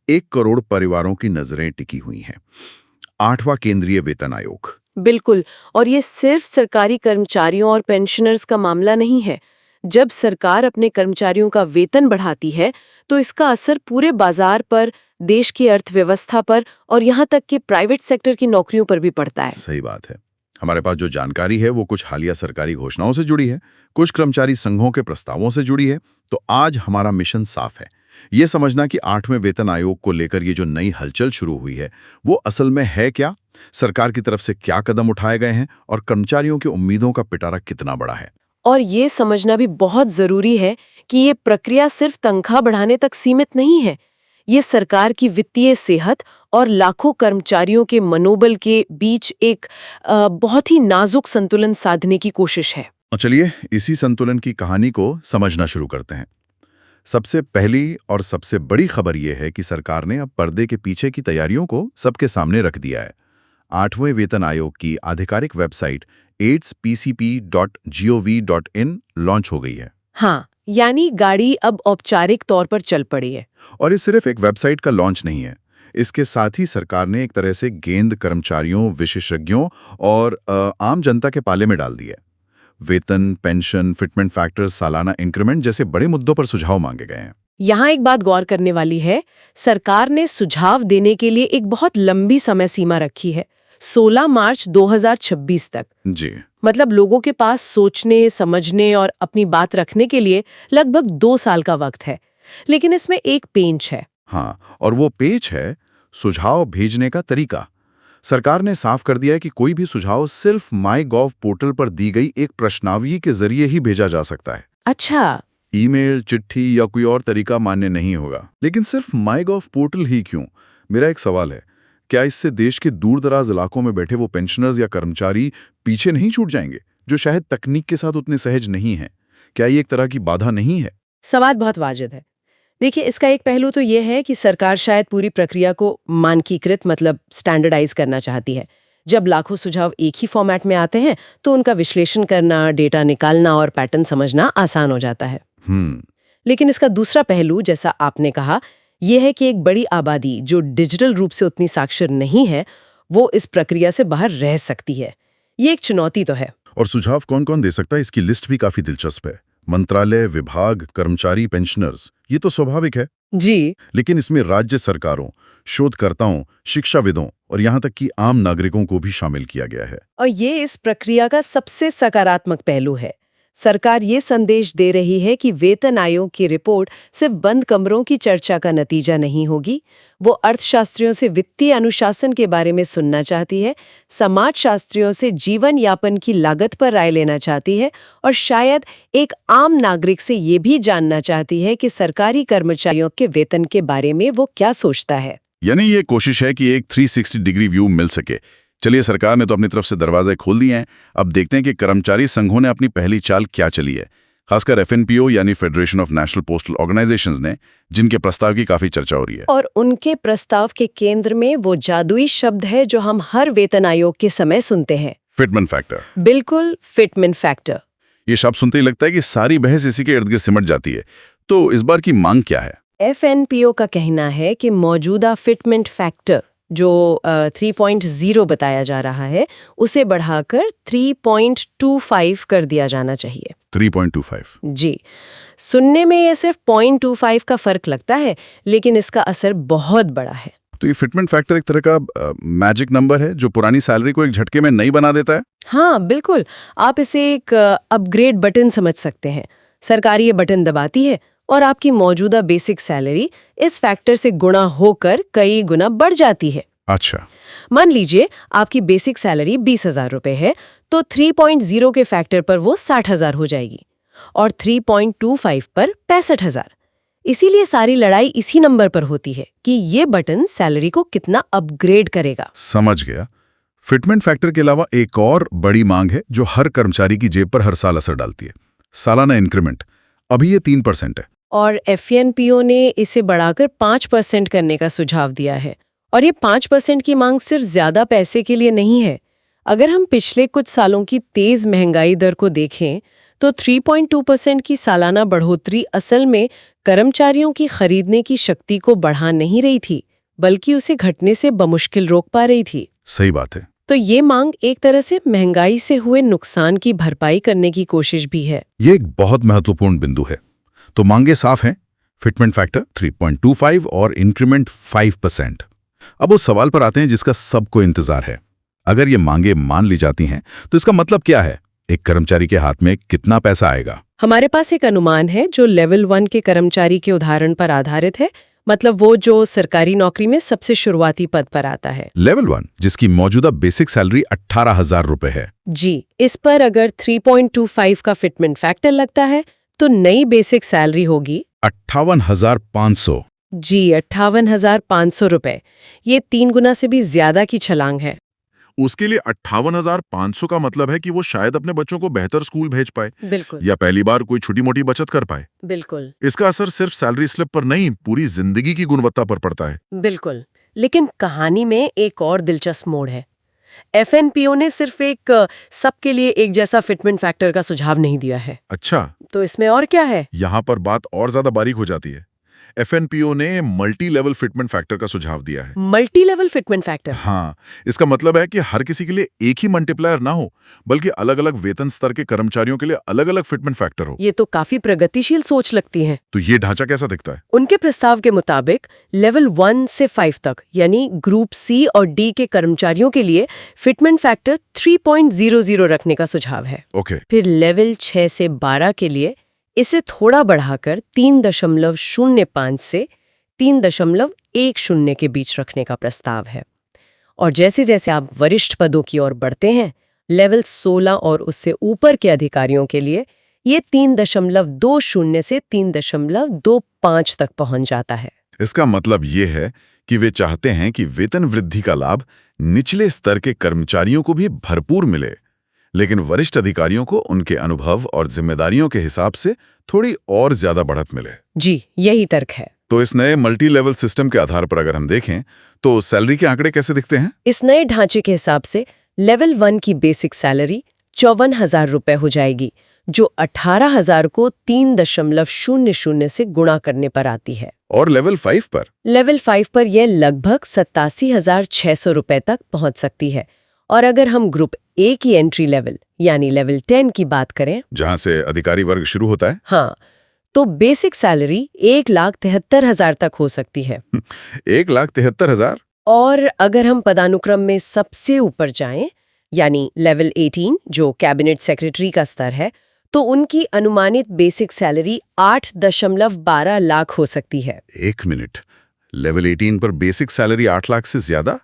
1 करोड़ परिवारों की नजरें टिकी हुई हैं। 8वां केंद्रीय वेतन आयोग। बिल्कुल। और ये सिर्फ सरकारी कर्मचारियों और पेंशनर्स का मामला नहीं है। जब सरकार अपने कर्मचारियों का वेतन बढ़ाती है तो इसका असर पूरे बाजार पर, देश की अर्थव्यवस्था पर और यहाँ तक कि प्राइवेट सेक्टर की नौकरियों पर भी पड़ता है। सही बात है। हमारे पास जो जानकारी है वो कुछ हालिया सरकारी घोषणाओं से जुड़ी है, कुछ कर्मचारी संघों के प्रस्तावों से जुड़ी है। तो आज हमारा मिशन साफ है, ये समझना कि 8वें वेतन आयोग को लेकर ये जो नई हलचल शुरू हुई है वो असल में है क्या, सरकार की तरफ से क्या कदम उठाए गए हैं और कर्मचारियों की उम्मीदों का पिटारा कितना बड़ा है। और ये समझना भी बहुत जरूरी है कि ये प्रक्रिया सिर्फ तनख्वाह बढ़ाने तक सीमित नहीं है। ये सरकार की वित्तीय सेहत और लाखों कर्मचारियों के मनोबल के बीच एक बहुत ही नाजुक संतुलन साधने की कोशिश है। और चलिए इसी संतुलन की कहानी को समझना शुरू करते हैं। सबसे पहली और सबसे बड़ी खबर यह है कि सरकार ने अब पर्दे के पीछे की तैयारियों को सबके सामने रख दिया है। 8वें वेतन आयोग की आधिकारिक वेबसाइट AIDSPCP.gov.in लॉन्च हो गई है। हाँ, यानी गाड़ी अब औपचारिक तौर पर चल पड़ी है। और ये सिर्फ एक वेबसाइट का लॉन्च नहीं है, इसके साथ ही सरकार ने एक तरह से गेंद कर्मचारियों, विशेषज्ञों और आम जनता के पाले में डाल दी है। वेतन, पेंशन, फिटमेंट फैक्टर्स, सालाना इंक्रीमेंट जैसे बड़े मुद्दों पर सुझाव मांगे गए हैं। यहाँ एक बात गौर करने वाली है, सरकार ने सुझाव देने के लिए एक बहुत लंबी समय सीमा रखी है, 16 मार्च 2026 तक। जी। मतलब लोगों के पास सोचने, समझने और अपनी बात रखने के लिए लगभग 2 साल का वक्त है। लेकिन इसमें एक पेंच है। हाँ, और वो पेच है सुझाव भेजने का तरीका। सरकार ने साफ कर दिया है कि कोई भी सुझाव सिर्फ MyGov पोर्टल पर दी गई एक प्रश्नावली के जरिए ही भेजा जा सकता है। अच्छा। ईमेल, चिट्ठी या कोई और तरीका मान्य नहीं होगा। लेकिन सिर्फ MyGov पोर्टल ही क्यों? मेरा एक सवाल है, क्या इससे देश के दूर-दराज इलाकों में बैठे वो पेंशनर्स या कर्मचारी पीछे नहीं छूट जाएंगे, जो शायद तकनीक के साथ उतने सहज नहीं हैं? क्या ये एक तरह की बाधा नहीं है? सवाल बहुत वाजिब है। देखिए, इसका एक पहलू तो ये है कि सरकार शायद पूरी प्रक्रिया को मानकीकृत मतलब स्टैंडर्डाइज करना चाहती है। जब लाखों सुझाव एक ही फॉर्मेट में आते हैं तो उनका विश्लेषण करना, डेटा निकालना और पैटर्न समझना आसान हो जाता है। लेकिन इसका दूसरा पहलू, जैसा आपने कहा, यह है कि एक बड़ी आबादी जो डिजिटल रूप से उतनी साक्षर नहीं है, वो इस प्रक्रिया से बाहर रह सकती है। ये एक चुनौती तो है। और सुझाव कौन-कौन दे सकता है, इसकी लिस्ट भी काफी दिलचस्प है। मंत्रालय, विभाग, कर्मचारी, पेंशनर्स, ये तो स्वाभाविक है जी। लेकिन इसमें राज्य सरकारों, शोधकर्ताओं, शिक्षाविदों और यहाँ तक कि आम नागरिकों को भी शामिल किया गया है। और ये इस प्रक्रिया का सबसे सकारात्मक पहलू है। सरकार ये संदेश दे रही है कि वेतन आयोग की रिपोर्ट सिर्फ बंद कमरों की चर्चा का नतीजा नहीं होगी। वो अर्थशास्त्रियों से वित्तीय अनुशासन के बारे में सुनना चाहती है, समाजशास्त्रियों से जीवन यापन की लागत पर राय लेना चाहती है और शायद एक आम नागरिक से ये भी जानना चाहती है कि सरकारी कर्मचारियों के वेतन के बारे में वो क्या सोचता है। यानी ये कोशिश है कि एक 360 डिग्री व्यू मिल सके। चलिए, सरकार ने तो अपनी तरफ से दरवाजे खोल दिए हैं, अब देखते हैं कि कर्मचारी संघों ने अपनी पहली चाल क्या चली है। खासकर FNPO यानी federation of national postal organisations ने, जिनके प्रस्ताव की काफी चर्चा हो रही है। और उनके प्रस्ताव के केंद्र में वो जादुई शब्द है जो हम हर वेतन आयोग के समय सुनते हैं, फिटमेंट फैक्टर। बिल्कुल, फिटमेंट फैक्टर। ये शब्द सुनते ही लगता है कि सारी बहस इसी के इर्द गिर्द सिमट जाती है। तो इस बार की मांग क्या है? FNPO का कहना है कि मौजूदा फिटमेंट फैक्टर जो 3.0 बताया जा रहा है, उसे बढ़ाकर 3.25 कर दिया जाना चाहिए। 3.25। जी। सुनने में ये सिर्फ 0.25 का फर्क लगता है, लेकिन इसका असर बहुत बड़ा है। तो ये फिटमेंट फैक्टर एक तरह का मैजिक नंबर है जो पुरानी सैलरी को एक झटके में नई बना देता है? हाँ, बिल्कुल। आप इसे एक अपग्रेड बटन समझ सकते हैं। सरकार ये बटन दबाती है और आपकी मौजूदा बेसिक सैलरी इस फैक्टर से गुणा होकर कई गुना बढ़ जाती है। अच्छा। मान लीजिए आपकी बेसिक सैलरी 20,000 रुपए है, तो 3.0 के फैक्टर पर वो 60,000 हो जाएगी और 3.25 पर 65,000। इसीलिए सारी लड़ाई इसी नंबर पर होती है कि ये बटन सैलरी को कितना अपग्रेड करेगा। समझ गया। फिटमेंट फैक्टर के अलावा एक और बड़ी मांग है जो हर कर्मचारी की जेब पर हर साल असर डालती है, सालाना इंक्रीमेंट। अभी ये 3% है और FNPO ने इसे बढ़ाकर 5% करने का सुझाव दिया है। और ये 5% की मांग सिर्फ ज्यादा पैसे के लिए नहीं है। अगर हम पिछले कुछ सालों की तेज महंगाई दर को देखें तो 3.2% की सालाना बढ़ोतरी असल में कर्मचारियों की खरीदने की शक्ति को बढ़ा नहीं रही थी, बल्कि उसे घटने से बमुश्किल रोक पा रही थी। सही बात है। तो ये मांग एक तरह से महंगाई से हुए नुकसान की भरपाई करने की कोशिश भी है। ये एक बहुत महत्वपूर्ण बिंदु है। तो मांगे साफ हैं, फिटमेंट फैक्टर 3.25 और इंक्रीमेंट 5%। अब उस सवाल पर आते हैं जिसका सबको इंतजार है। अगर ये मांगे मान ली जाती हैं तो इसका मतलब क्या है? एक कर्मचारी के हाथ में कितना पैसा आएगा? हमारे पास एक अनुमान है जो लेवल 1 के कर्मचारी के उदाहरण पर आधारित है, मतलब वो जो सरकारी नौकरी में सबसे शुरुआती पद पर आता है। लेवल 1 जिसकी मौजूदा बेसिक सैलरी 18,000 रुपए है। जी, इस पर अगर 3.25 का फिटमेंट फैक्टर लगता है तो नई बेसिक सैलरी होगी 58,500। जी, 58,500 रुपए। ये 3 गुना से भी ज्यादा की छलांग है। उसके लिए 58,500 का मतलब है कि वो शायद अपने बच्चों को बेहतर स्कूल भेज पाए बिल्कुल या पहली बार कोई छोटी मोटी बचत कर पाए। बिल्कुल इसका असर सिर्फ सैलरी स्लिप पर नहीं, पूरी जिंदगी की गुणवत्ता पर पड़ता है। बिल्कुल। लेकिन कहानी में एक और दिलचस्प मोड़ है। एफएनपीओ ने सिर्फ एक सबके लिए एक जैसा फिटमेंट फैक्टर का सुझाव नहीं दिया है। अच्छा, तो इसमें और क्या है? यहाँ पर बात और ज्यादा बारीक हो जाती है। एफएनपीओ ने मल्टी लेवल फिटमेंट फैक्टर का सुझाव दिया है। Multi level fitment factor? हाँ, इसका मतलब है कि हर किसी के लिए एक ही मल्टीप्लायर ना हो, बल्कि अलग अलग वेतन स्तर के कर्मचारियों के लिए अलग अलग फिटमेंट फैक्टर हो। ये तो काफी प्रगतिशील सोच लगती है। तो ये ढांचा कैसा दिखता है? उनके प्रस्ताव के मुताबिक लेवल 1 से 5 तक यानी ग्रुप सी और डी के कर्मचारियों के लिए फिटमेंट फैक्टर 3.00 रखने का सुझाव है। ओके, फिर लेवल 6 से 12 के लिए इसे थोड़ा बढ़ाकर 3.05 से 3.10 के बीच रखने का प्रस्ताव है। और जैसे जैसे आप वरिष्ठ पदों की ओर बढ़ते हैं, लेवल 16 और उससे ऊपर के अधिकारियों के लिए ये 3.20 से 3.25 तक पहुंच जाता है। इसका मतलब ये है कि वे चाहते हैं कि वेतन वृद्धि का लाभ निचले स्तर के कर्मचारियों को भी भरपूर मिले, लेकिन वरिष्ठ अधिकारियों को उनके अनुभव और जिम्मेदारियों के हिसाब से थोड़ी और ज्यादा बढ़त मिले। जी, यही तर्क है। तो इस नए मल्टी लेवल सिस्टम के आधार पर अगर हम देखें तो सैलरी के आंकड़े कैसे दिखते हैं? इस नए ढांचे के हिसाब से लेवल 1 की बेसिक सैलरी 54,000 रुपए हो जाएगी, जो 18,000 को 3.00 से गुणा करने पर आती है। और लेवल 5 पर? लेवल 5 पर यह लगभग 87,600 रुपए तक पहुंच सकती है। और अगर हम ग्रुप ए की एंट्री लेवल यानी लेवल 10 की बात करें, जहां से अधिकारी वर्ग शुरू होता है, हाँ, तो बेसिक सैलरी 1,73,000 तक हो सकती है। 1,73,000? और अगर हम पदानुक्रम में सबसे ऊपर जाएं, यानी लेवल 18 जो कैबिनेट सेक्रेटरी का स्तर है, तो उनकी अनुमानित बेसिक सैलरी 8.12 लाख हो सकती है। एक मिनट, लेवल 18 पर बेसिक सैलरी 8 लाख से ज्यादा?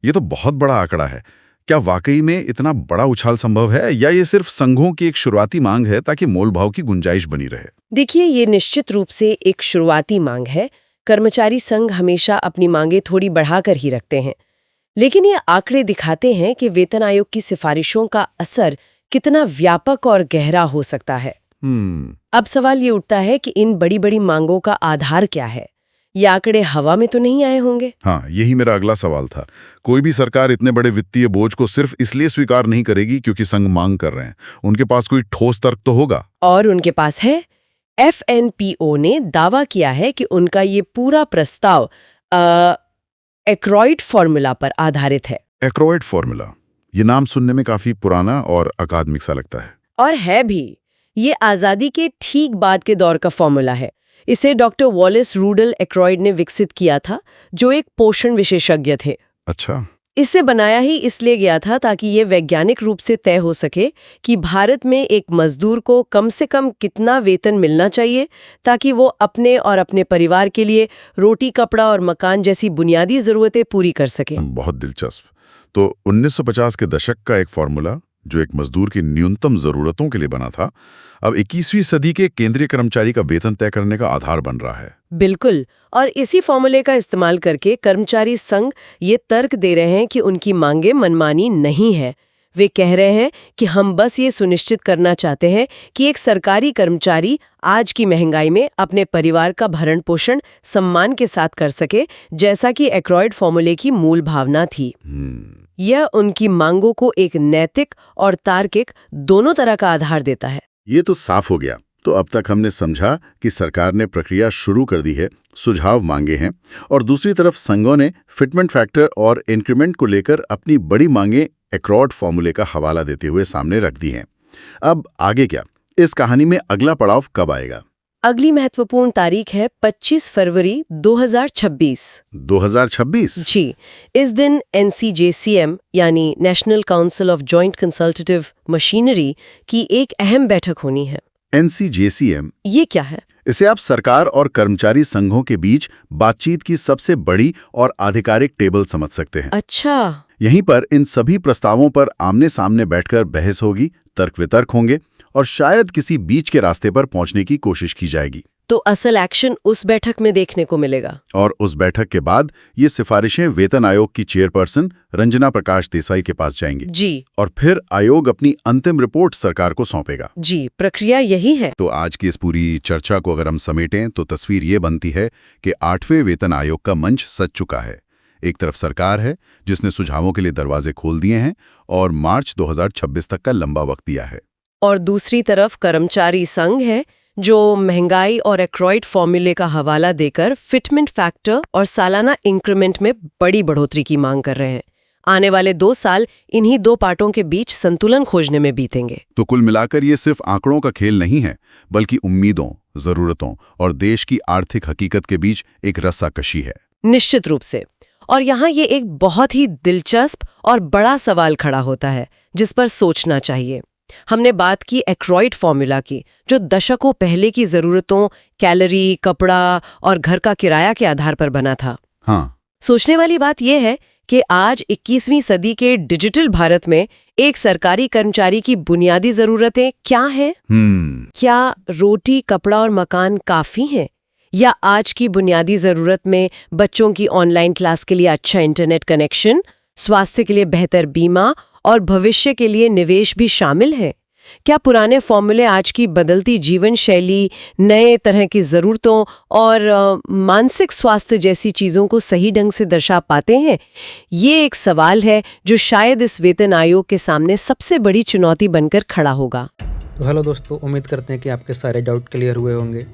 ये तो बहुत बड़ा आंकड़ा है। क्या वाकई में इतना बड़ा उछाल संभव है या ये सिर्फ संघों की एक शुरुआती मांग है ताकि मोलभाव की गुंजाइश बनी रहे? देखिए, ये निश्चित रूप से एक शुरुआती मांग है। कर्मचारी संघ हमेशा अपनी मांगें थोड़ी बढ़ाकर ही रखते हैं, लेकिन ये आंकड़े दिखाते हैं कि वेतन आयोग की सिफारिशों का असर कितना व्यापक और गहरा हो सकता है। अब सवाल ये उठता है कि इन बड़ी बड़ी मांगों का आधार क्या है? ये आंकड़े हवा में तो नहीं आए होंगे? हाँ, यही मेरा अगला सवाल था। कोई भी सरकार इतने बड़े वित्तीय बोझ को सिर्फ इसलिए स्वीकार नहीं करेगी क्योंकि संघ मांग कर रहे हैं। उनके पास कोई ठोस तर्क तो होगा। और उनके पास है। एफएनपीओ ने दावा किया है कि उनका ये पूरा प्रस्ताव एक्रॉइड फॉर्मूला पर आधारित है। एक्रॉइड फॉर्मूला, ये नाम सुनने में काफी पुराना और अकादमिक सा लगता है। और है भी। ये आजादी के ठीक बाद के दौर का फॉर्मूला है। इसे डॉक्टर वॉलेस रूडल एक्रॉइड ने विकसित किया था, जो एक पोषण विशेषज्ञ थे। अच्छा, इसे बनाया ही इसलिए गया था ताकि ये वैज्ञानिक रूप से तय हो सके कि भारत में एक मजदूर को कम से कम कितना वेतन मिलना चाहिए ताकि वो अपने और अपने परिवार के लिए रोटी, कपड़ा और मकान जैसी बुनियादी जरूरतें पूरी कर सके। बहुत दिलचस्प। तो 1950 के दशक का एक फॉर्मूला जो एक मजदूर की न्यूनतम जरूरतों के लिए बना था, अब 21वीं सदी के केंद्रीय कर्मचारी का वेतन तय करने का आधार बन रहा है। बिल्कुल। और इसी फॉर्मूले का इस्तेमाल करके कर्मचारी संघ ये तर्क दे रहे हैं कि उनकी मांगें मनमानी नहीं है। वे कह रहे हैं कि हम बस ये सुनिश्चित करना चाहते हैं कि एक सरकारी कर्मचारी आज की महंगाई में अपने परिवार का भरण पोषण सम्मान के साथ कर सके, जैसा कि एक्रॉइड फॉर्मूले की मूल भावना थी। यह उनकी मांगों को एक नैतिक और तार्किक दोनों तरह का आधार देता है। ये तो साफ हो गया। तो अब तक हमने समझा कि सरकार ने प्रक्रिया शुरू कर दी है, सुझाव मांगे हैं, और दूसरी तरफ संघों ने फिटमेंट फैक्टर और इंक्रीमेंट को लेकर अपनी बड़ी मांगे एकरॉड फॉर्मूले का हवाला देते हुए सामने रख दी हैं। अब आगे क्या? इस कहानी में अगला पड़ाव कब आएगा? अगली महत्वपूर्ण तारीख है 25 फरवरी 2026। 2026? जी, इस दिन NCJCM यानी national council of joint consultative machinery की एक अहम बैठक होनी है। NCJCM, ये क्या है? इसे आप सरकार और कर्मचारी संघों के बीच बातचीत की सबसे बड़ी और आधिकारिक टेबल समझ सकते हैं। अच्छा, यहीं पर इन सभी प्रस्तावों पर आमने सामने बैठकर बहस होगी, तर्क वितर्क होंगे और शायद किसी बीच के रास्ते पर पहुंचने की कोशिश की जाएगी। तो असल एक्शन उस बैठक में देखने को मिलेगा। और उस बैठक के बाद ये सिफारिशें वेतन आयोग की चेयरपर्सन रंजना प्रकाश देसाई के पास जाएंगी। जी, और फिर आयोग अपनी अंतिम रिपोर्ट सरकार को सौंपेगा। जी, प्रक्रिया यही है। तो आज की इस पूरी चर्चा को अगर हम समेटें तो तस्वीर ये बनती है कि 8वें वेतन आयोग का मंच सज चुका है। एक तरफ सरकार है जिसने सुझावों के लिए दरवाजे खोल दिए हैं और मार्च 2026 तक का लंबा वक्त दिया है। और दूसरी तरफ कर्मचारी संघ है जो महंगाई और एक्रॉइड फॉर्मूले का हवाला देकर फिटमेंट फैक्टर और सालाना इंक्रीमेंट में बड़ी बढ़ोतरी की मांग कर रहे हैं। आने वाले 2 साल इन्हीं दो पार्टों के बीच संतुलन खोजने में बीतेंगे। तो कुल मिलाकर ये सिर्फ आंकड़ों का खेल नहीं है, बल्कि उम्मीदों, जरूरतों और देश की आर्थिक हकीकत के बीच एक रस्साकशी है। निश्चित रूप से। और यहाँ ये एक बहुत ही दिलचस्प और बड़ा सवाल खड़ा होता है जिस पर सोचना चाहिए। हमने बात की एक्रॉइड फॉर्मूला की, जो दशकों पहले की जरूरतों, कैलोरी, कपड़ा और घर का किराया के आधार पर बना था। हाँ, सोचने वाली बात यह है कि आज 21वीं सदी के डिजिटल भारत में एक सरकारी कर्मचारी की बुनियादी जरूरतें क्या हैं? क्या रोटी, कपड़ा और मकान काफी हैं? या आज की बुनियादी जरूरत में बच्चों की ऑनलाइन क्लास के लिए अच्छा इंटरनेट कनेक्शन, स्वास्थ्य के लिए बेहतर बीमा और भविष्य के लिए निवेश भी शामिल है? क्या पुराने फॉर्मूले आज की बदलती जीवन शैली, नए तरह की ज़रूरतों और मानसिक स्वास्थ्य जैसी चीज़ों को सही ढंग से दर्शा पाते हैं? ये एक सवाल है जो शायद इस वेतन आयोग के सामने सबसे बड़ी चुनौती बनकर खड़ा होगा। तो हेलो दोस्तों, उम्मीद करते हैं कि आपके सारे डाउट क्लियर हुए होंगे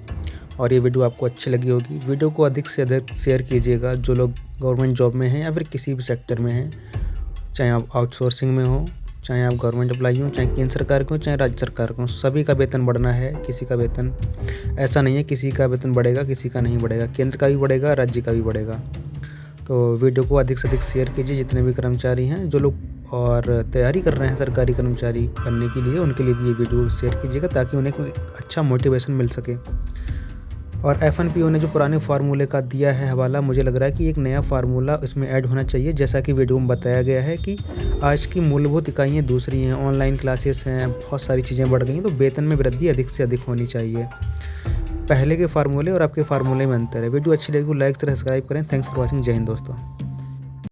और ये वीडियो आपको अच्छी लगी होगी। वीडियो को अधिक से अधिक शेयर कीजिएगा जो लोग गवर्नमेंट जॉब में हैं या फिर किसी भी सेक्टर में हैं, चाहे आप आउटसोर्सिंग में हो, चाहे आप गवर्नमेंट एम्प्लॉई हो, चाहे केंद्र सरकार के हो, चाहे राज्य सरकार के हो। सभी का वेतन बढ़ना है। किसी का वेतन ऐसा नहीं है किसी का वेतन बढ़ेगा किसी का नहीं बढ़ेगा, केंद्र का भी बढ़ेगा, राज्य का भी बढ़ेगा। तो वीडियो को अधिक से अधिक शेयर कीजिए। जितने भी कर्मचारी हैं, जो लोग और तैयारी कर रहे हैं सरकारी कर्मचारी बनने के लिए, उनके लिए भी ये वीडियो शेयर कीजिएगा ताकि उन्हें कोई अच्छा मोटिवेशन मिल सके। और FNPO ने जो पुराने फार्मूले का दिया है हवाला, मुझे लग रहा है कि एक नया फार्मूला इसमें ऐड होना चाहिए। जैसा कि वीडियो में बताया गया है कि आज की मूलभूत इकाइयाँ दूसरी हैं, ऑनलाइन क्लासेस हैं, बहुत सारी चीज़ें बढ़ गई हैं, तो वेतन में वृद्धि अधिक से अधिक होनी चाहिए। पहले के फार्मूले और आपके फार्मूले में अंतर है। वीडियो अच्छी लगी तो लाइक सब्सक्राइब करें। Thanks for watching. जय हिंद दोस्तों।